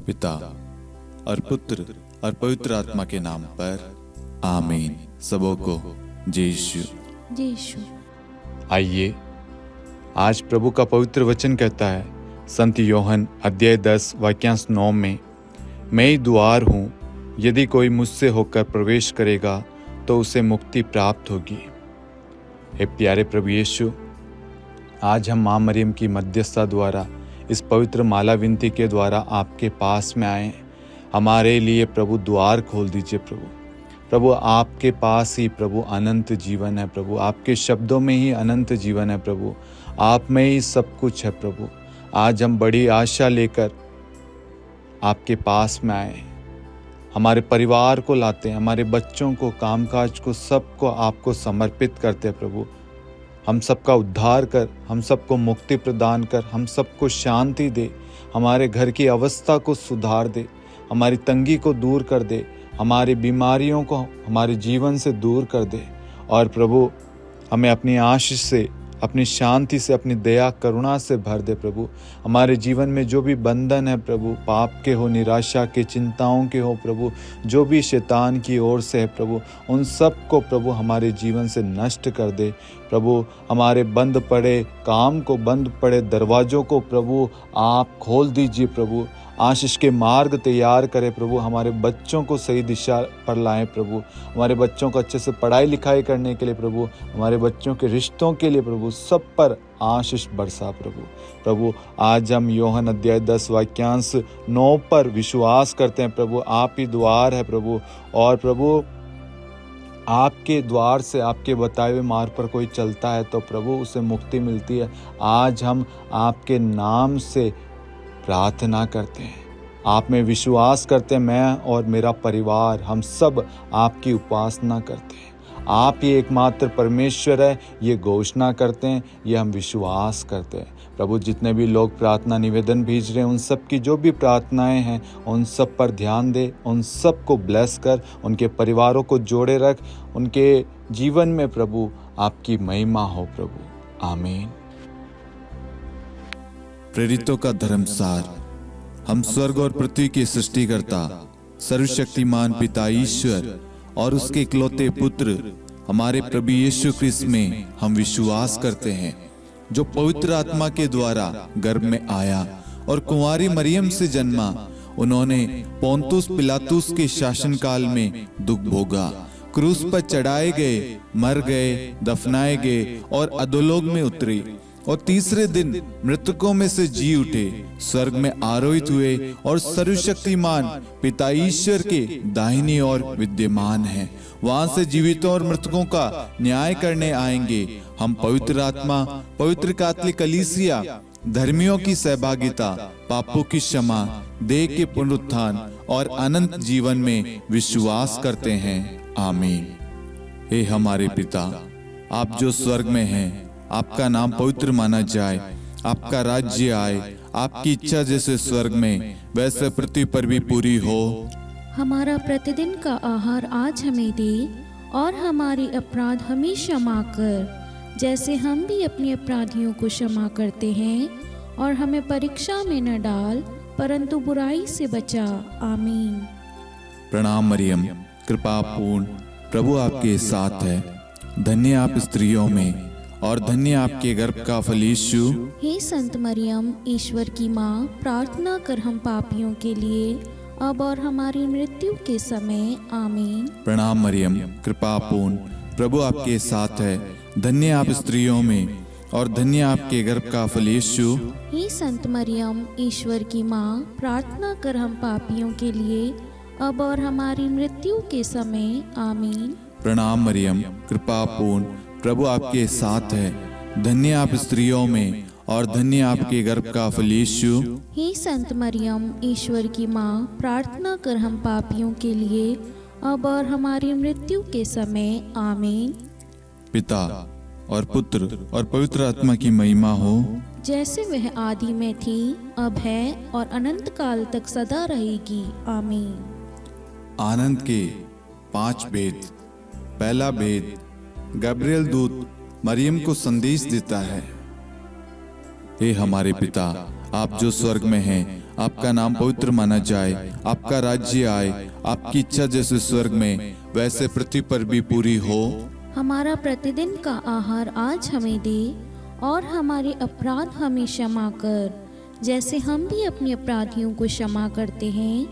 पिता और पुत्र और पवित्र आत्मा के नाम पर आमीन। सबों को जय यीशु। जय यीशु। आइए, आज प्रभु का पवित्र वचन कहता है संत योहन अध्याय 10 वाक्यांश 9 में, मैं ही द्वार हूँ, यदि कोई मुझसे होकर प्रवेश करेगा तो उसे मुक्ति प्राप्त होगी। हे प्यारे प्रभु यीशु, आज हम माँ मरियम की मध्यस्थता द्वारा इस पवित्र माला विनती के द्वारा आपके पास में आए। हमारे लिए प्रभु द्वार खोल दीजिए प्रभु। आपके पास ही प्रभु अनंत जीवन है प्रभु, आपके शब्दों में ही अनंत जीवन है प्रभु, आप में ही सब कुछ है प्रभु। आज हम बड़ी आशा लेकर आपके पास में आए, हमारे परिवार को लाते हैं, हमारे बच्चों को, कामकाज को, सबको आपको समर्पित करते हैं प्रभु। हम सबका उद्धार कर, हम सबको मुक्ति प्रदान कर, हम सबको शांति दे, हमारे घर की अवस्था को सुधार दे, हमारी तंगी को दूर कर दे, हमारी बीमारियों को हमारे जीवन से दूर कर दे। और प्रभु हमें अपनी आशीष से, अपनी शांति से, अपनी दया करुणा से भर दे प्रभु। हमारे जीवन में जो भी बंधन है प्रभु, पाप के हो, निराशा के, चिंताओं के हो प्रभु, जो भी शैतान की ओर से है प्रभु, उन सब को प्रभु हमारे जीवन से नष्ट कर दे प्रभु। हमारे बंद पड़े काम को, बंद पड़े दरवाजों को प्रभु आप खोल दीजिए प्रभु। आशीष के मार्ग तैयार करें प्रभु, हमारे बच्चों को सही दिशा पर लाएं प्रभु, हमारे बच्चों को अच्छे से पढ़ाई लिखाई करने के लिए प्रभु, हमारे बच्चों के रिश्तों के लिए प्रभु, सब पर आशीष बरसा प्रभु। आज हम योहन अध्याय 10 वाक्यांश 9 पर विश्वास करते हैं प्रभु। आप ही द्वार है प्रभु, और प्रभु आपके द्वार से, आपके बताए हुए मार्ग पर कोई चलता है तो प्रभु उसे मुक्ति मिलती है। आज हम आपके नाम से प्रार्थना करते हैं, आप में विश्वास करते हैं। मैं और मेरा परिवार, हम सब आपकी उपासना करते हैं। आप ही एकमात्र परमेश्वर है, ये घोषणा करते हैं, ये हम विश्वास करते हैं प्रभु। जितने भी लोग प्रार्थना निवेदन भेज रहे हैं, उन सब की जो भी प्रार्थनाएं हैं, उन सब पर ध्यान दे, उन सब को ब्लेस कर, उनके परिवारों को जोड़े रख, उनके जीवन में प्रभु आपकी महिमा हो प्रभु। आमीन। प्रेरितों का धर्मसार। हम स्वर्ग और पृथ्वी के सृष्टिकर्ता सर्वशक्तिमान पिता ईश्वर और उसके इकलौते पुत्र हमारे प्रभु यीशु क्रिस्त में हम विश्वास करते हैं, जो पवित्र आत्मा के द्वारा गर्भ में आया और कुंवारी मरियम से जन्मा। उन्होंने पोंतुस पिलातुस के शासनकाल में दुख भोगा, क्रूस पर चढ़ाए गए, मर गए, दफनाए गए और अधोलोक में उतरे, और तीसरे दिन मृतकों में से जी उठे, स्वर्ग में आरोहित हुए और सर्वशक्तिमान पिता ईश्वर के दाहिनी ओर विद्यमान हैं। वहां से जीवितों और मृतकों का न्याय करने आएंगे। हम पवित्र आत्मा, पवित्र कैथोलिक कलीसिया, धर्मियों की सहभागिता, पापों की क्षमा, देह के पुनरुत्थान और अनंत जीवन में विश्वास करते हैं। आमीन। हे हमारे पिता, आप जो स्वर्ग में हैं, आपका नाम पवित्र माना जाए, आपका राज्य आए, आपकी इच्छा जैसे स्वर्ग में वैसे पृथ्वी पर भी पूरी हो। हमारा प्रतिदिन का आहार आज हमें दे, और हमारे अपराध हमें क्षमा कर, जैसे हम भी अपने अपराधियों को क्षमा करते हैं, और हमें परीक्षा में न डाल, परंतु बुराई से बचा। आमीन। प्रणाम मरियम, कृपा पूर्ण, प्रभु आपके साथ है। धन्य आप स्त्रियों में, और धन्य आपके गर्भ का फल यीशु। हे संत मरियम, ईश्वर की माँ, प्रार्थना कर हम पापियों के लिए, अब और हमारी मृत्यु के समय। आमीन। प्रणाम मरियम, कृपा पूर्ण, प्रभु आपके साथ है। धन्य आप स्त्रियों में, और धन्य आपके गर्भ का फल यीशु। हे संत मरियम, ईश्वर की माँ, प्रार्थना कर हम पापियों के लिए, अब और हमारी मृत्यु के समय। आमीन। प्रणाम मरियम, कृपा पूर्ण, प्रभु आपके साथ है। धन्य आप स्त्रियों में, और धन्य आपके गर्भ का फल यीशु। हे संत मरियम, ईश्वर की माँ, प्रार्थना कर हम पापियों के लिए, अब और हमारी मृत्यु के समय। आमीन। पिता और पुत्र और पवित्र आत्मा की महिमा हो, जैसे वह आदि में थी, अब है, और अनंत काल तक सदा रहेगी। आमीन। आनंद के 5 भेद। पहला भेद, गब्रिएल दूत मरियम को संदेश देता है। हे हमारे पिता, आप जो स्वर्ग में हैं, आपका नाम पवित्र माना जाए, आपका राज्य आए, आपकी इच्छा जैसे स्वर्ग में वैसे पृथ्वी पर भी पूरी हो। हमारा प्रतिदिन का आहार आज हमें दे, और हमारे अपराध हमें क्षमा कर, जैसे हम भी अपने अपराधियों को क्षमा करते हैं,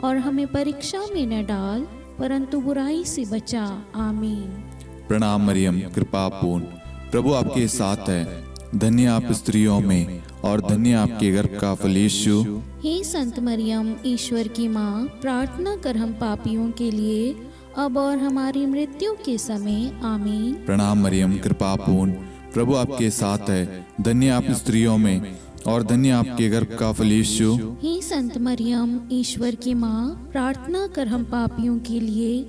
और हमें परीक्षा में न डाल, परंतु बुराई से बचा। आमीन। प्रणाम मरियम, कृपा पूर्ण, प्रभु आपके साथ है। धन्य आप स्त्रियों में और धन्य आपके गर्भ का फल यीशु। हे संत मरियम, ईश्वर की माँ, प्रार्थना कर हम पापियों के लिए, अब और हमारी मृत्यु के समय। आमीन। प्रणाम मरियम, कृपा पूर्ण, प्रभु आपके साथ है। धन्य आप स्त्रियों में और धन्य आपके गर्भ का फल यीशु। हे संत मरियम, ईश्वर की माँ, प्रार्थना कर हम पापियों के लिए,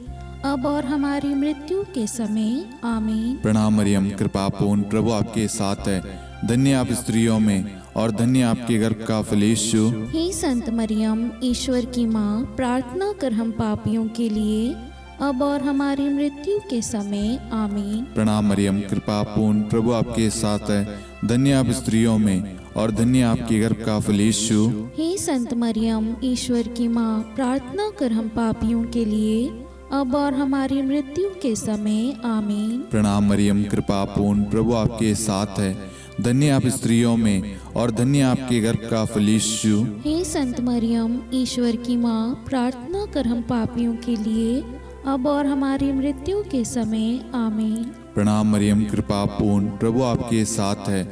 अब और हमारी मृत्यु के समय। आमीन। प्रणाम मरियम, कृपा पूर्ण, प्रभु आपके साथ है। धन्य आप स्त्रियों में और धन्य आपके गर्भ का फल यीशु। हे संत मरियम, ईश्वर की माँ, प्रार्थना कर हम पापियों के लिए, अब और हमारी मृत्यु के समय। आमीन। प्रणाम मरियम, कृपा पूर्ण, प्रभु आपके साथ है। धन्य आप स्त्रियों में और धन्य आपके गर्भ का फल यीशु। हे संत मरियम, ईश्वर की माँ, प्रार्थना कर हम पापियों के लिए, अब और हमारी मृत्यु के समय। आमीन। प्रणाम मरियम, कृपा पूर्ण, प्रभु आपके साथ है। धन्य आप स्त्रियों में और धन्य आपके गर्भ का फल यीशु। हे संत मरियम, ईश्वर की माँ, प्रार्थना कर हम पापियों के लिए, अब और हमारी मृत्यु के समय। आमीन। प्रणाम मरियम, कृपा पूर्ण, प्रभु आपके साथ है।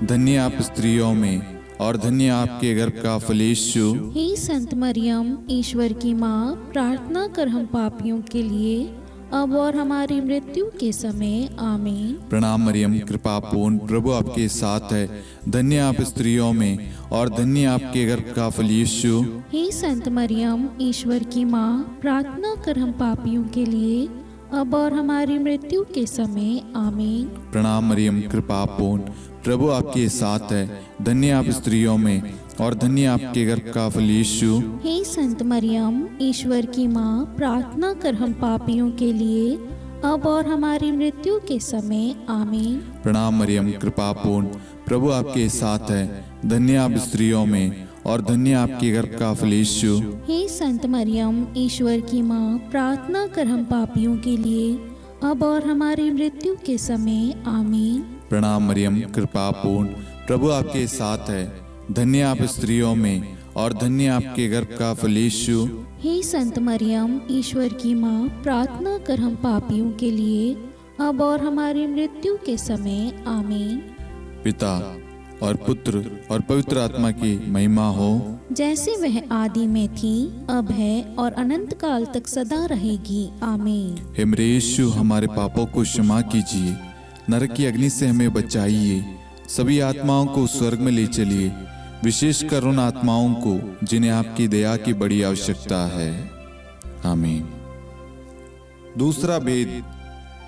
धन्य आप स्त्रियों में और धन्य आपके गर्भ का फल यीशु। हे संत मरियम, ईश्वर की माँ, प्रार्थना कर हम पापियों के लिए, अब और हमारी मृत्यु के समय। आमीन। प्रणाम मरियम, कृपा पूर्ण, प्रभु आपके साथ है। धन्य आप स्त्रियों में और धन्य आपके गर्भ का फल यीशु। हे संत मरियम, ईश्वर की माँ, प्रार्थना कर हम पापियों के लिए, अब और हमारी मृत्यु के समय। आमीन। प्रणाम मरियम, कृपा पूर्ण, प्रभु आपके साथ है। धन्य आप स्त्रियों में और धन्य आपके गर्भ का फल यीशु। हे संत मरियम, ईश्वर की माँ, प्रार्थना कर हम पापियों के लिए, अब और हमारी मृत्यु के समय। आमीन। प्रणाम मरियम, कृपा पूर्ण, प्रभु आपके साथ है। धन्य आप स्त्रियों में और धन्य आपके गर्भ का फल यीशु। हे संत मरियम, ईश्वर की माँ, प्रार्थना कर हम पापियों के लिए, अब और हमारी मृत्यु के समय। आमीन। प्रणाम मरियम, कृपा पूर्ण, प्रभु आपके साथ है। धन्य आप स्त्रियों में और धन्य आपके गर्भ का फल यीशु। हे संत मरियम, ईश्वर की माँ, प्रार्थना कर हम पापियों के लिए, अब और हमारी मृत्यु के समय। आमीन। पिता और पुत्र और पवित्र आत्मा की महिमा हो, जैसे वह आदि में थी, अब है और अनंत काल तक सदा रहेगी। आमीन। हे मेरे यीशु, हमारे पापों को क्षमा कीजिए, नरक की अग्नि से हमें बचाइए, सभी आत्माओं को स्वर्ग में ले चलिए, विशेषकर उन आत्माओं को जिन्हें आपकी दया की बड़ी आवश्यकता है। आमीन। दूसरा भेद,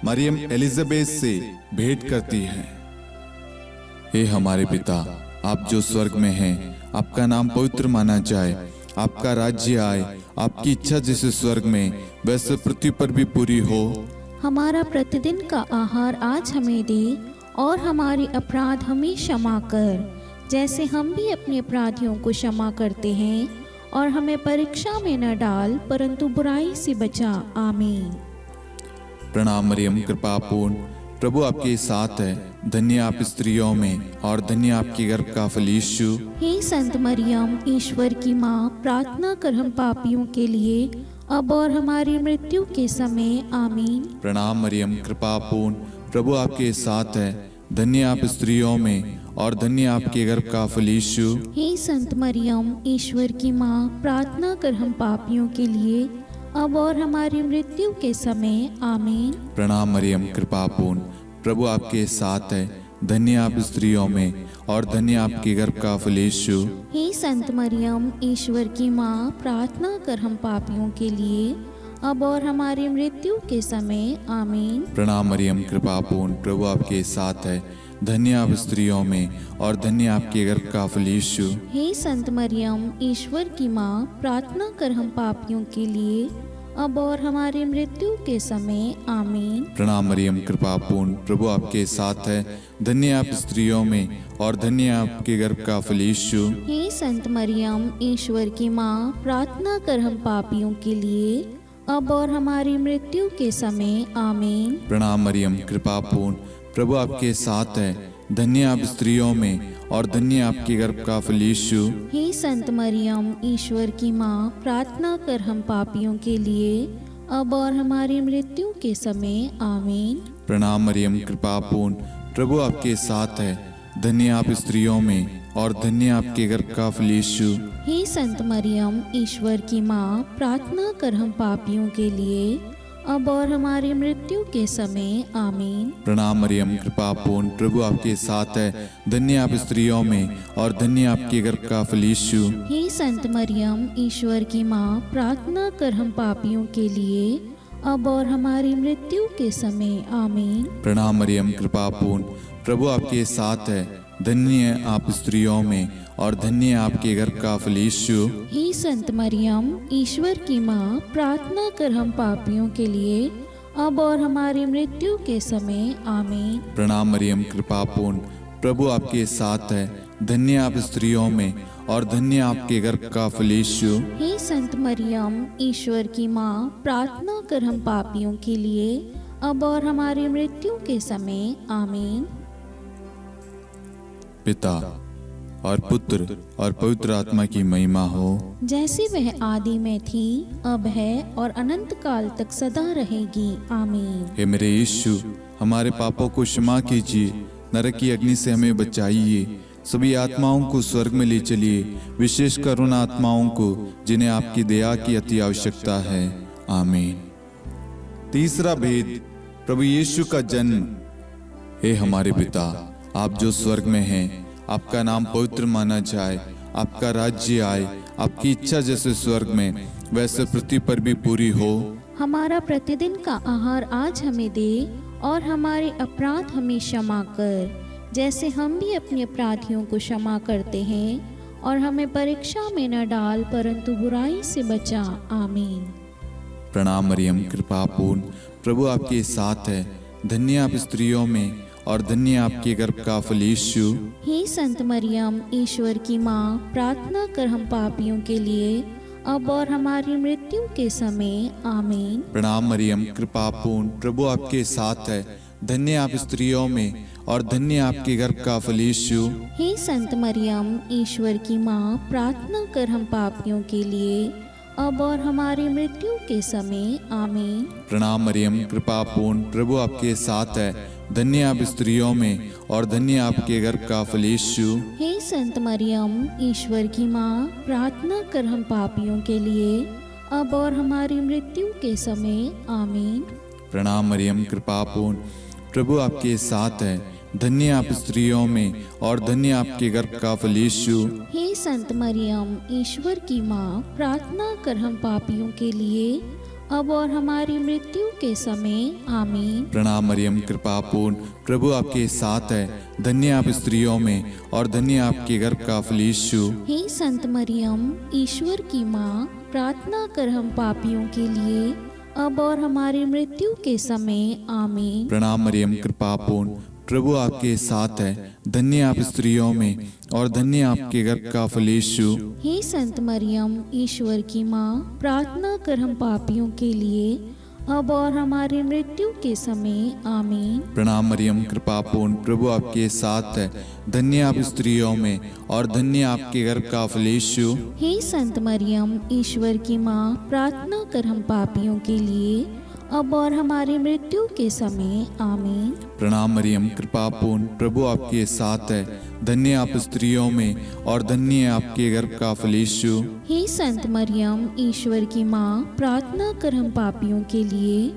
मरियम एलिजाबेथ से भेंट करती है। हे हमारे पिता, आप जो स्वर्ग में हैं, आपका नाम पवित्र माना जाए, आपका राज्य आए, आपकी इच्छा जैसे स्वर्ग में वैसे पृथ्वी पर भी पूरी हो। हमारा प्रतिदिन का आहार आज हमें दे, और हमारे अपराध हमें क्षमा कर, जैसे हम भी अपने अपराधियों को क्षमा करते हैं, और हमें परीक्षा में न डाल, परंतु बुराई से बचा। आमीन। प्रणाम मरियम, कृपा पूर्ण, प्रभु आपके साथ है। धन्य आप स्त्रियों में और धन्य आपके गर्भ का फल यीशु। हे संत मरियम, ईश्वर की माँ, प्रार्थना कर हम पापियों के लिए, अब और हमारी मृत्यु के समय। आमीन। प्रणाम मरियम, कृपा पूर्ण, प्रभु आपके साथ है। धन्य आप स्त्रियों में और धन्य आपके गर्भ का फल यीशु। हे संत मरियम, ईश्वर की माँ, प्रार्थना कर हम पापियों के लिए, अब और हमारी मृत्यु के समय। आमीन। प्रणाम मरियम, कृपा पूर्ण, प्रभु आपके साथ है। धन्य आप स्त्रियों में और धन्य आपके गर्भ का फल यीशु। हे संत मरियम, ईश्वर की माँ, प्रार्थना कर हम पापियों के लिए, अब और हमारी मृत्यु के समय। आमीन। प्रणाम मरियम, कृपा पूर्ण, प्रभु आपके साथ है। धन्य आप स्त्रियों में और धन्य आपके गर्भ का फल यीशु। हे संत मरियम, ईश्वर की माँ, प्रार्थना कर हम पापियों के लिए, अब और हमारी मृत्यु के समय आमीन। प्रणाम मरियम, कृपा पूर्ण, प्रभु आपके साथ है। धन्य आप स्त्रियों में और धन्य आपके गर्भ का फल यीशु। हे संत मरियम, ईश्वर की माँ, प्रार्थना कर हम पापियों के लिए, अब और हमारी मृत्यु के समय आमीन। प्रणाम मरियम, कृपा पूर्ण, प्रभु आपके साथ है। धन्य आप स्त्रियों में और धन्य आपके गर्भ का फल यीशु। हे संत मरियम, ईश्वर की माँ, प्रार्थना कर हम पापियों के लिए, अब और हमारी मृत्यु के समय आमीन। प्रणाम मरियम, कृपा पूर्ण, प्रभु आपके साथ है। धन्य आप स्त्रियों में और धन्य आपके गर्भ का फल यीशु। हे संत मरियम, ईश्वर की माँ, प्रार्थना कर हम पापियों के लिए, अब और हमारी मृत्यु के समय आमीन। प्रणाम मरियम, कृपा पूर्ण, प्रभु आपके साथ है। धन्य आप स्त्रियों में और धन्य आपके गर्भ का फल यीशु। हे संत मरियम, ईश्वर की माँ, प्रार्थना कर हम पापियों के लिए, अब और हमारी मृत्यु के समय आमीन। प्रणाम मरियम, कृपा पूर्ण, प्रभु आपके साथ है। धन्य आप स्त्रियों में और धन्य आपके गर्भ का फल यीशु। हे संत मरियम, ईश्वर की माँ, प्रार्थना कर हम पापियों के लिए, अब और हमारी मृत्यु के समय आमीन। प्रणाम मरियम, कृपा पूर्ण, प्रभु आपके साथ है। धन्य आप स्त्रियों में और धन्य आपके गर्भ का फल यीशु। हे संत मरियम, ईश्वर की माँ, प्रार्थना कर हम पापियों के लिए, अब और हमारी मृत्यु के समय आमीन। पिता और पुत्र और पवित्र आत्मा की महिमा हो, जैसे वह आदि में थी, अब है और अनंत काल तक सदा रहेगी आमीन। हे मेरे यीशु, हमारे पापों को क्षमा कीजिए, नरक की अग्नि से हमें बचाइए, सभी आत्माओं को स्वर्ग में ले चलिए, विशेषकर उन आत्माओं को जिन्हें आपकी दया की अति आवश्यकता है। आमीन। तीसरा भेद, प्रभु यीशु का जन्म। हे हमारे पिता, आप जो स्वर्ग में हैं, आपका नाम पवित्र माना जाए, आपका राज्य आए, आपकी इच्छा जैसे स्वर्ग में वैसे पृथ्वी पर भी पूरी हो। हमारा प्रतिदिन का आहार आज हमें दे, और हमारे अपराध हमें क्षमा कर, जैसे हम भी अपने अपराधियों को क्षमा करते हैं, और हमें परीक्षा में न डाल, परंतु बुराई से बचा। आमीन। प्रणाम मरियम, कृपा पूर्ण, प्रभु आपके साथ है। धन्य आप स्त्रियों में और धन्य आपके गर्भ का फल यीशु। हे संत मरियम, ईश्वर की माँ, प्रार्थना कर हम पापियों के लिए, अब और हमारी मृत्यु के समय आमीन। प्रणाम मरियम, कृपा पूर्ण, प्रभु आपके साथ है। धन्य आप स्त्रियों में और धन्य आपके गर्भ का फल यीशु। हे संत मरियम, ईश्वर की माँ, प्रार्थना कर हम पापियों के लिए, अब और हमारी मृत्यु के समय आमीन। प्रणाम मरियम, कृपा पूर्ण, प्रभु आपके साथ है। धन्य आप स्त्रियों में और धन्य आपके गर्भ का फल यीशु। हे संत मरियम, ईश्वर की माँ, प्रार्थना कर हम पापियों के लिए, अब और हमारी मृत्यु के समय आमीन। प्रणाम मरियम, कृपा पूर्ण, प्रभु आपके साथ है। धन्य आप स्त्रियों में और धन्य आपके गर्भ का फल यीशु। हे संत मरियम, ईश्वर की माँ, प्रार्थना कर हम पापियों के लिए, अब और हमारी मृत्यु के समय आमीन। प्रणाम मरियम, कृपा पूर्ण, प्रभु आपके साथ है। धन्य आप स्त्रियों में और धन्य आपके गर्भ का फल यीशु। हे संत मरियम, ईश्वर की माँ, प्रार्थना कर हम पापियों के लिए, अब और हमारी मृत्यु के समय आमीन। प्रणाम मरियम, कृपा पूर्ण, प्रभु आपके साथ है। धन्य आप स्त्रियों में और धन्य आपके गर्भ का फल यीशु। हे संत मरियम, ईश्वर की माँ, प्रार्थना कर हम पापियों के लिए, अब और हमारी मृत्यु के समय आमीन। प्रणाम मरियम, कृपा पूर्ण, प्रभु आपके साथ है। धन्य आप स्त्रियों में और धन्य आपके गर्भ का फल यीशु। हे संत मरियम, ईश्वर की माँ, प्रार्थना कर हम पापियों के लिए, अब और हमारी मृत्यु के समय आमीन। प्रणाम मरियम, कृपा पूर्ण, प्रभु आपके साथ है। धन्य आप स्त्रियों में और धन्य आपके गर्भ का फल यीशु। हे संत मरियम, ईश्वर की माँ, प्रार्थना कर हम पापियों के लिए,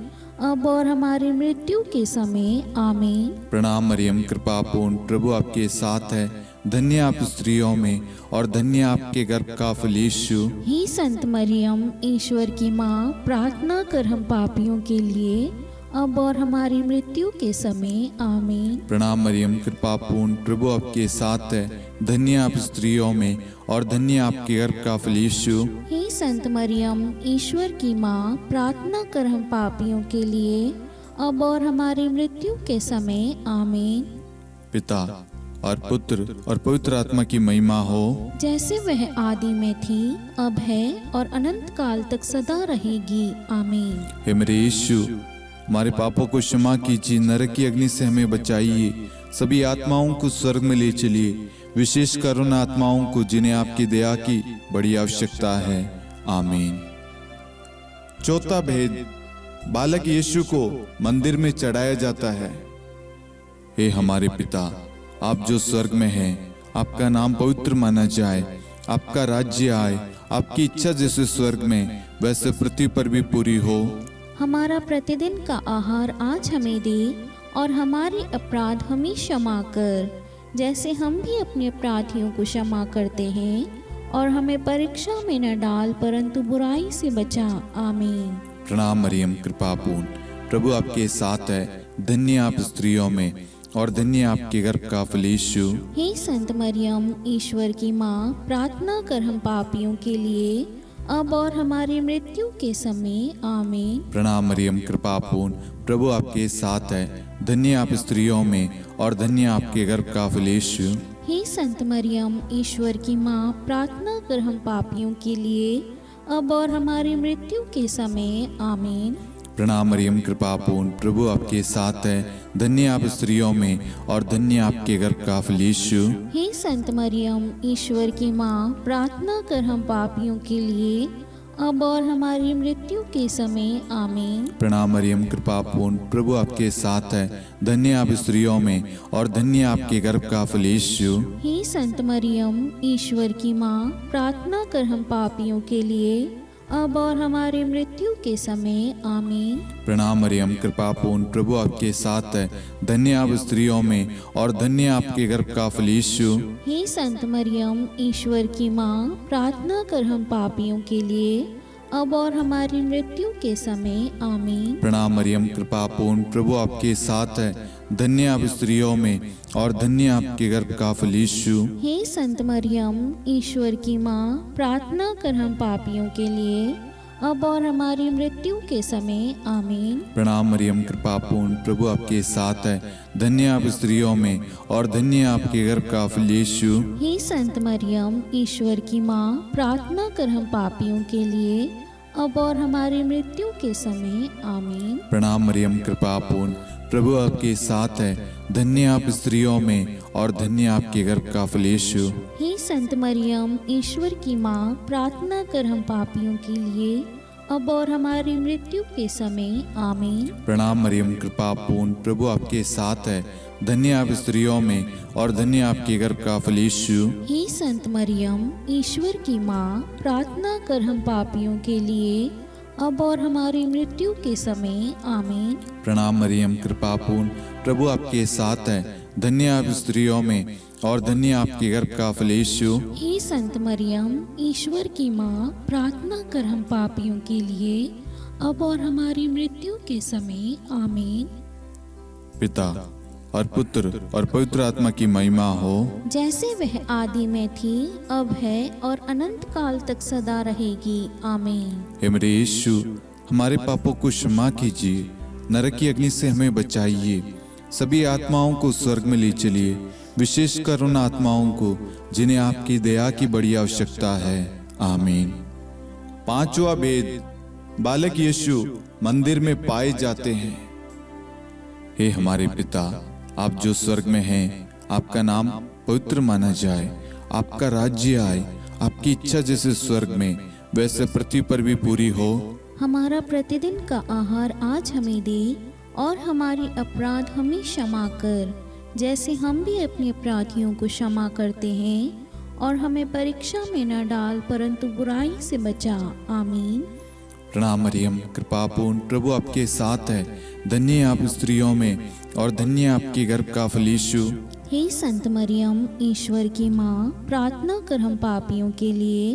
अब और हमारी मृत्यु के समय आमीन। प्रणाम मरियम, कृपा पूर्ण, प्रभु आपके साथ है। धन्य आप स्त्रियों में और धन्य आपके गर्भ का फल यीशु। हे संत मरियम, ईश्वर की माँ, प्रार्थना कर हम पापियों के लिए, अब और हमारी मृत्यु के समय आमीन। प्रणाम मरियम, कृपा पूर्ण, प्रभु आपके साथ है। धन्य आप स्त्रियों में और धन्य आपके गर्भ का फल यीशु। हे संत मरियम, ईश्वर की माँ, प्रार्थना कर हम पापियों के लिए अब और हमारी मृत्यु के समय आमीन। पिता और पुत्र और पवित्र आत्मा की महिमा हो, जैसे वह आदि में थी, अब है और अनंत काल तक सदा रहेगी आमीन। हे मेरे यीशु, हमारे पापों को क्षमा कीजिए, नरक की अग्नि से हमें बचाइए, सभी आत्माओं को स्वर्ग में ले चलिए, विशेषकर उन आत्माओं को जिन्हें आपकी दया की बड़ी आवश्यकता है। आमीन। चौथा भेद, बालक यीशु को मंदिर में चढ़ाया जाता है। हे हमारे पिता, आप जो स्वर्ग में हैं, आपका नाम पवित्र माना जाए, आपका राज्य आए, आपकी इच्छा जैसे स्वर्ग में वैसे पृथ्वी पर भी पूरी हो। हमारा प्रतिदिन का आहार आज हमें दे, और हमारे अपराध हमें क्षमा कर, जैसे हम भी अपने अपराधियों को क्षमा करते हैं, और हमें परीक्षा में न डाल, परंतु बुराई से बचा। आमीन। प्रणाम मरियम, कृपा पूर्ण, प्रभु आपके साथ है। धन्य आप स्त्रियों में और धन्य आपके गर्भ का फल यीशु। हे संत मरियम, ईश्वर की माँ, प्रार्थना कर हम पापियों के लिए अब और हमारी मृत्यु के समय आमीन। प्रणाम मरियम, कृपा पूर्ण, प्रभु आपके साथ है। धन्य आप स्त्रियों में और धन्य आपके गर्भ का फल यीशु। हे संत मरियम, ईश्वर की माँ, प्रार्थना कर हम पापियों के लिए अब और हमारी मृत्यु के समय आमीन। प्रणाम मरियम, कृपा पूर्ण, प्रभु आपके साथ है। धन्य आप स्त्रियों में और धन्य आपके गर्भ का फल यीशु। हे संत मरियम, ईश्वर की माँ, प्रार्थना कर हम पापियों के लिए अब और हमारी मृत्यु के समय आमीन। प्रणाम मरियम, कृपा पूर्ण, प्रभु आपके साथ है। धन्य आप स्त्रियों में और धन्य आपके गर्भ का फल यीशु। हे संत मरियम, ईश्वर की माँ, प्रार्थना कर हम पापियों के लिए अब और हमारी मृत्यु के समय आमीन। प्रणाम मरियम, कृपा पूर्ण, प्रभु आपके साथ है। धन्य आप स्त्रियों में और धन्य आपके गर्भ का फल यीशु। हे संत मरियम, ईश्वर की माँ, प्रार्थना कर हम पापियों के लिए अब और हमारी मृत्यु के समय आमीन। प्रणाम मरियम, कृपा पूर्ण, प्रभु आपके साथ है। धन्य आप स्त्रियों में और धन्य आपके गर्भ का फल यीशु। हे संत मरियम, ईश्वर की माँ, प्रार्थना कर हम पापियों के लिए अब और हमारी मृत्यु के समय आमीन। प्रणाम मरियम, कृपा पूर्ण, प्रभु आपके साथ है। धन्य आप स्त्रियों में और धन्य आपके गर्भ का फल यीशु। हे संत मरियम, ईश्वर की माँ, प्रार्थना कर हम पापियों के लिए अब और हमारी मृत्यु के समय आमीन। प्रणाम मरियम, कृपा पूर्ण, प्रभु आपके साथ है। धन्य आप स्त्रियों में और धन्य आपके गर्भ का फल यीशु। हे संत मरियम, ईश्वर की माँ, प्रार्थना कर हम पापियों के लिए अब और हमारी मृत्यु के समय आमीन। प्रणाम मरियम, कृपा पूर्ण, प्रभु आपके साथ है। धन्य आप स्त्रियों में और धन्य आपके गर्भ का फल यीशु। हे संत मरियम, ईश्वर की माँ, प्रार्थना कर हम पापियों के लिए अब और हमारी मृत्यु के समय आमीन। प्रणाम मरियम, कृपा पूर्ण, प्रभु आपके साथ है। धन्य आप स्त्रियों में और धन्य आपके गर्भ का फल यीशु। हे संत मरियम, ईश्वर की माँ, प्रार्थना कर हम पापियों के लिए अब और हमारी मृत्यु के समय आमीन। पिता और पुत्र और पवित्र आत्मा की महिमा हो, जैसे वह आदि में थी, अब है और अनंत काल तक सदा रहेगी आमीन। हे मेरे यीशु, हमारे पापों को क्षमा कीजिए, नरक की अग्नि से हमें बचाइए, सभी आत्माओं को स्वर्ग में ले चलिए, विशेषकर उन आत्माओं को जिन्हें आपकी दया की बड़ी आवश्यकता है। आमीन। पांचवा भेद, बालक यीशु मंदिर में पाए जाते हैं। हे हमारे पिता, आप जो स्वर्ग में हैं, आपका नाम पवित्र माना जाए, आपका राज्य आए, आपकी इच्छा जैसे स्वर्ग में वैसे पृथ्वी पर भी पूरी हो। हमारा प्रतिदिन का आहार आज हमें दे, और हमारे अपराध हमें क्षमा कर, जैसे हम भी अपने अपराधियों को क्षमा करते हैं, और हमें परीक्षा में न डाल, परंतु बुराई से बचा। आमीन। प्रणाम मरियम, कृपा पूर्ण, प्रभु आपके साथ है। धन्य आप स्त्रियों में और धन्य आपके गर्भ का फल यीशु। हे संत मरियम, ईश्वर की माँ, प्रार्थना कर हम पापियों के लिए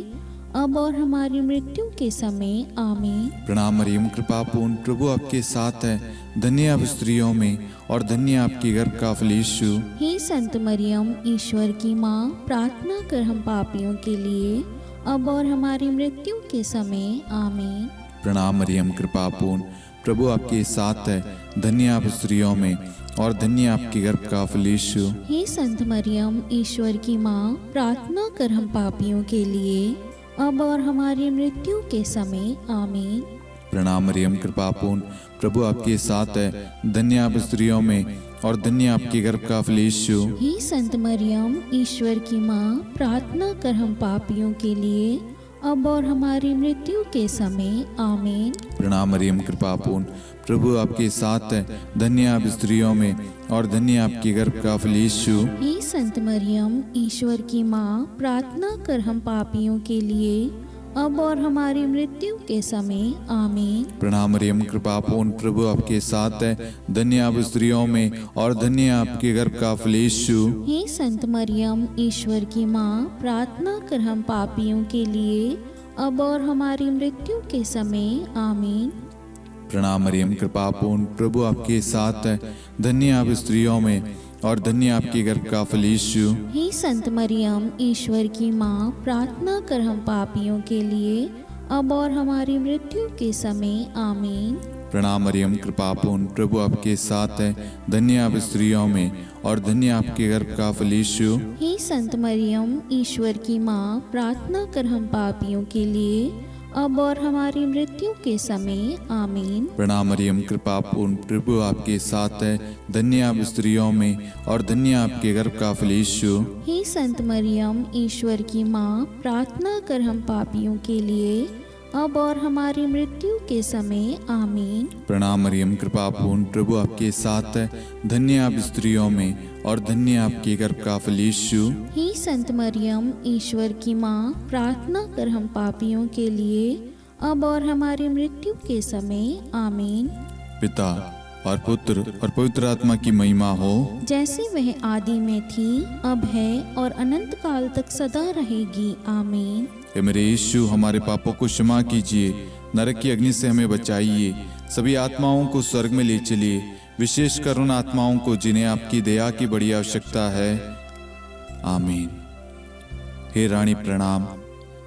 अब और हमारी मृत्यु के समय आमीन। प्रणाम मरियम, कृपा पूर्ण, प्रभु आपके साथ है। धन्य आप स्त्रियों में और धन्य आपकी गर्भ का फल यीशु। हे संत मरियम, ईश्वर की माँ, प्रार्थना कर हम पापियों के लिए, अब और हमारी मृत्यु के समय आमीन। प्रणाम मरियम, कृपा पूर्ण, प्रभु आपके साथ है। धन्य आप स्त्रियों में और धन्य आपके गर्भ का फल यीशु। हे संत मरियम, ईश्वर की माँ, प्रार्थना कर हम पापियों के लिए, अब और हमारी मृत्यु के समय आमीन। प्रणाम मरियम, कृपा पूर्ण, प्रभु आपके साथ है। धन्य आप स्त्रियों में और धन्य आपके गर्भ का फल यीशु। हे संत मरियम, ईश्वर की माँ, प्रार्थना कर हम पापियों के लिए, अब और हमारी मृत्यु के समय आमीन। प्रणाम मरियम, कृपा पूर्ण, प्रभु आपके साथ है। धन्य आप स्त्रियों में और धन्य आपके गर्भ का फल यीशु। हे संत मरियम, ईश्वर की माँ, प्रार्थना कर हम पापियों के लिए, अब और हमारी मृत्यु के समय आमीन। प्रणाम मरियम, कृपा पूर्ण, प्रभु आपके साथ है। धन्य आप स्त्रियों में और धन्य आपके गर्भ का फल यीशु। हे संत मरियम, ईश्वर की माँ, प्रार्थना कर हम पापियों के लिए, अब और हमारी मृत्यु के समय आमीन। प्रणाम मरियम, कृपा पूर्ण, प्रभु आपके साथ है। धन्य आप स्त्रियों में और धन्य आपके गर्भ का फल यीशु। हे संत मरियम, ईश्वर की माँ, प्रार्थना कर हम पापियों के लिए, अब और हमारी मृत्यु के समय आमीन। प्रणाम मरियम, कृपा पूर्ण, प्रभु आपके साथ है। धन्य आप स्त्रियों में और धन्य आपके गर्भ का फल यीशु। हे संत मरियम, ईश्वर की माँ, प्रार्थना कर हम पापियों के लिए, अब और हमारी मृत्यु के समय आमीन। प्रणाम मरियम, कृपा पूर्ण, प्रभु आपके साथ है। धन्य आप स्त्रियों में और धन्य आपके गर्भ का फल यीशु। हे संत मरियम, ईश्वर की माँ, प्रार्थना कर हम पापियों के लिए, अब और हमारी मृत्यु के समय आमीन। प्रणाम मरियम, कृपा पूर्ण, प्रभु आपके साथ है। धन्य आप स्त्रियों में और धन्य आपके गर्भ का फल यीशु। हे संत मरियम, ईश्वर की माँ, प्रार्थना कर हम पापियों के लिए, अब और हमारी मृत्यु के समय आमीन। पिता और पुत्र और पवित्र आत्मा की महिमा हो, जैसे वह आदि में थी, अब है और अनंत काल तक सदा रहेगी आमीन। हे मेरे यीशु, हमारे पापों को क्षमा कीजिए, नरक की अग्नि से हमें बचाइए, सभी आत्माओं को स्वर्ग में ले चलिए, विशेषकर उन आत्माओं को जिन्हें आपकी दया की बड़ी आवश्यकता है आमीन। हे रानी प्रणाम,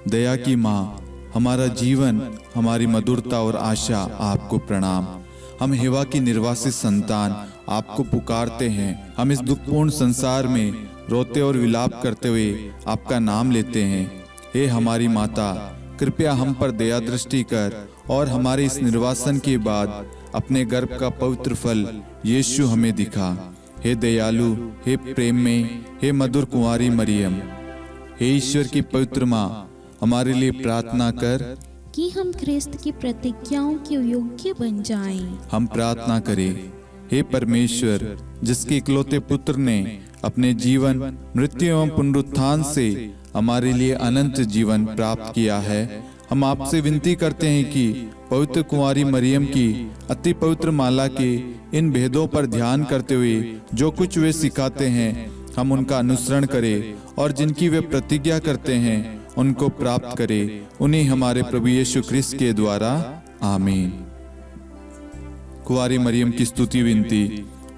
दया की माँ, हमारा जीवन, हमारी मधुरता और आशा आपको प्रणाम। हम हेवा की निर्वासित संतान आपको पुकारते हैं। हम इस दुखपूर्ण संसार में रोते और विलाप करते हुए आपका नाम लेते हैं। हे हमारी माता, कृपया हम पर दया दृष्टि कर और हमारे इस निर्वासन के बाद अपने गर्भ का पवित्र फल यीशु हमें दिखा। हे दयालु, हे प्रेम में, हे मधुर कुंवारी मरियम, हे ईश्वर की पवित्र माँ, हमारे लिए प्रार्थना कर कि हम ख्रिस्त की प्रतिज्ञाओं के योग्य बन जाएं। हम प्रार्थना करें। हे परमेश्वर, जिसके इकलौते पुत्र ने अपने जीवन, मृत्यु एवं पुनरुत्थान से हमारे लिए अनंत जीवन प्राप्त किया है, हम आपसे विनती करते हैं कि पवित्र कुंवारी मरियम की अति पवित्र माला के इन भेदों पर ध्यान करते हुए जो कुछ वे सिखाते हैं, हम उनका अनुसरण करें और जिनकी वे प्रतिज्ञा करते हैं उनको प्राप्त करें। उन्हीं हमारे प्रभु यीशु ख्रिस्त के द्वारा आमीन। कुंवारी मरियम की स्तुति विनती।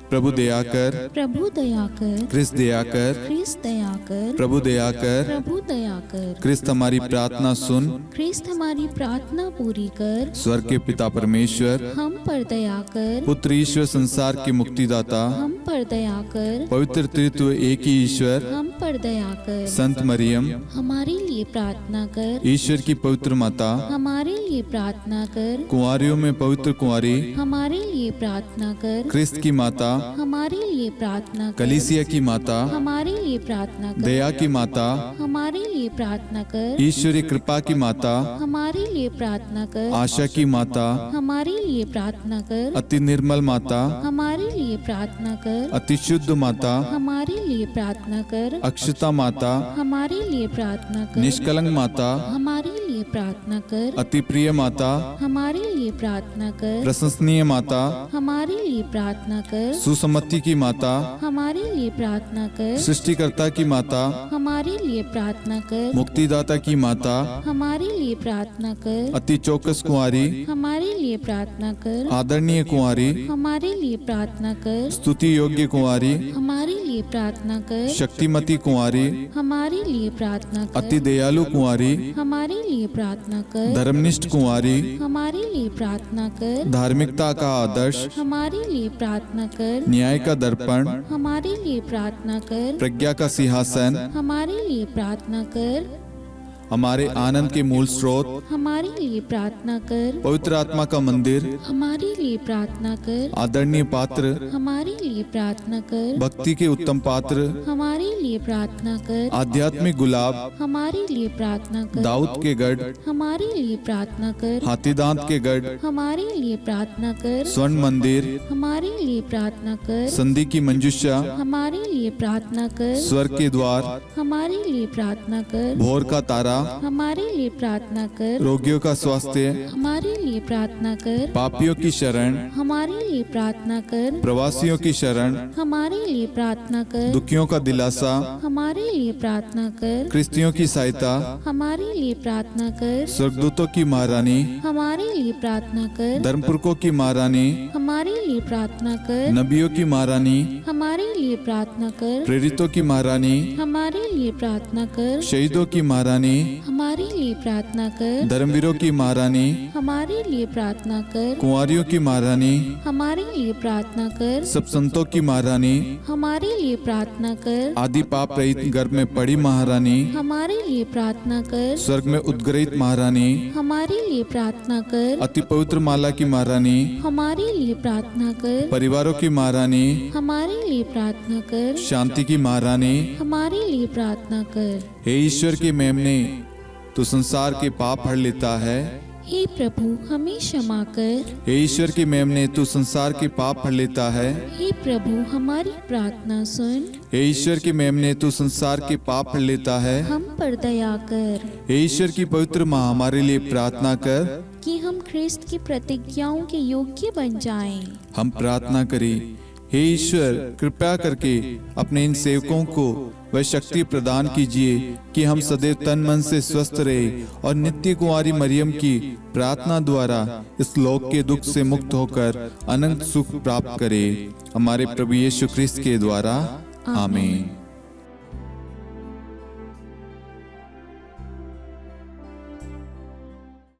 प्रभु दया कर, प्रभु दया कर, ख्रिस्त दया कर, ख्रिस्त दया कर, प्रभु दया कर, प्रभु दया कर, ख्रिस्त हमारी प्रार्थना सुन, ख्रिस्त हमारी प्रार्थना पूरी कर, स्वर्ग के पिता परमेश्वर, हम पर दया कर, पुत्र ईश्वर संसार के मुक्तिदाता, हम पर दया कर, पवित्र त्रित्व एक ही ईश्वर, हम पर दया कर, संत मरियम, हमारे लिए प्रार्थना कर, ईश्वर की पवित्र माता, हमारे लिए प्रार्थना कर, कुंवारियों में पवित्र कुंवारी, हमारे लिए प्रार्थना कर, ख्रिस्त की माता, हमारे लिए प्रार्थना कर, कलीसिया की माता, हमारे लिए प्रार्थना कर, दया की माता, हमारे लिए प्रार्थना कर, ईश्वरी कृपा की माता, हमारे लिए प्रार्थना कर, आशा की माता, हमारे लिए प्रार्थना कर, अति निर्मल माता, हमारे लिए प्रार्थना कर, अति शुद्ध माता, हमारे लिए प्रार्थना कर, अक्षता माता, हमारे लिए प्रार्थना कर, निष्कलंक माता, हमारे लिए प्रार्थना कर, अति प्रिय माता, हमारे लिए लिए प्रार्थना कर। प्रशंसनीय माता, हमारे लिए प्रार्थना कर। सुसम्मति की माता, हमारे लिए प्रार्थना कर। सृष्टिकर्ता की माता, हमारे लिए प्रार्थना कर। मुक्तिदाता की माता, हमारे लिए प्रार्थना कर। अति चौकस कुंवारी, हमारे लिए प्रार्थना कर। आदरणीय कुंवारी, हमारे लिए प्रार्थना कर। स्तुति योग्य कुंवारी, हमारे लिए प्रार्थना कर। शक्तिमती कुंवारी, हमारे लिए प्रार्थना कर। अति दयालु कुंवारी, हमारे लिए प्रार्थना कर। धर्मनिष्ठ कुंवारी, हमारे लिए प्रार्थना कर। धार्मिकता का आदर्श, हमारे लिए प्रार्थना कर। न्याय का दर्पण, हमारे लिए प्रार्थना कर। प्रज्ञा का सिंहासन, हमारे लिए प्रार्थना कर। हमारे आनंद के मूल स्रोत, हमारे लिए प्रार्थना कर। पवित्र आत्मा का मंदिर, हमारे लिए प्रार्थना कर। आदरणीय पात्र, हमारे लिए प्रार्थना कर। भक्ति के उत्तम पात्र, हमारे लिए प्रार्थना कर। आध्यात्मिक गुलाब, हमारे लिए प्रार्थना कर। दाऊद के गढ़, हमारे लिए प्रार्थना कर। हाथीदांत के गढ़, हमारे लिए प्रार्थना कर। स्वर्ण मंदिर, हमारे लिए प्रार्थना कर। संधि की मंजुषा, हमारे लिए प्रार्थना कर। स्वर्ग के द्वार, हमारे लिए प्रार्थना कर। भोर का तारा, हमारे लिए प्रार्थना कर। रोगियों का स्वास्थ्य, हमारे लिए प्रार्थना कर। पापियों की शरण, हमारे लिए प्रार्थना कर। प्रवासियों की शरण, हमारे लिए प्रार्थना कर। दुखियों का दिलासा, हमारे लिए प्रार्थना कर। क्रिस्तियों की सहायता, हमारे लिए प्रार्थना कर। स्वर्गदूतों की महारानी, हमारे लिए प्रार्थना कर। धर्मपुरखों की महारानी, हमारे लिए प्रार्थना कर। नबियों की महारानी, हमारे लिए प्रार्थना कर। प्रेरितों की महारानी, हमारे लिए प्रार्थना कर। शहीदों की महारानी, हमारे लिए प्रार्थना कर। धर्मवीरों की महारानी, हमारे लिए प्रार्थना कर। कुंवारियों की महारानी, हमारे लिए प्रार्थना कर। सब संतों की महारानी, हमारे लिए प्रार्थना कर। आदि पाप रहित गर्भ में पड़ी महारानी, हमारे लिए प्रार्थना कर। स्वर्ग में उद्ग्रहित महारानी, हमारे लिए प्रार्थना कर। अति पवित्र माला की महारानी, हमारे लिए प्रार्थना कर। परिवारों की महारानी, हमारे लिए प्रार्थना कर। शांति की महारानी, हमारे लिए प्रार्थना कर। हे ईश्वर के मेमने, तू संसार के पाप हर लेता है। हे प्रभु हमें क्षमा कर। हे ईश्वर के मेमने, तू संसार के पाप हर लेता है। हे प्रभु हमारी प्रार्थना सुन। हे ईश्वर के मेमने, तू संसार के पाप हर लेता है। हम पर दया कर हे ईश्वर की पवित्र माँ, हमारे लिए प्रार्थना कर। कि हम ख्रिस्त की प्रतिज्ञाओं के योग्य बन जाएं। हम प्रार्थना करें। हे ईश्वर, कृपया करके अपने इन सेवकों को वह शक्ति प्रदान कीजिए कि हम सदैव तन मन से स्वस्थ रहे और नित्य कुंवारी मरियम की प्रार्थना द्वारा इस लोक के दुख से मुक्त होकर अनंत सुख प्राप्त करें। हमारे प्रभु यीशु ख्रिस्त के द्वारा, आमीन।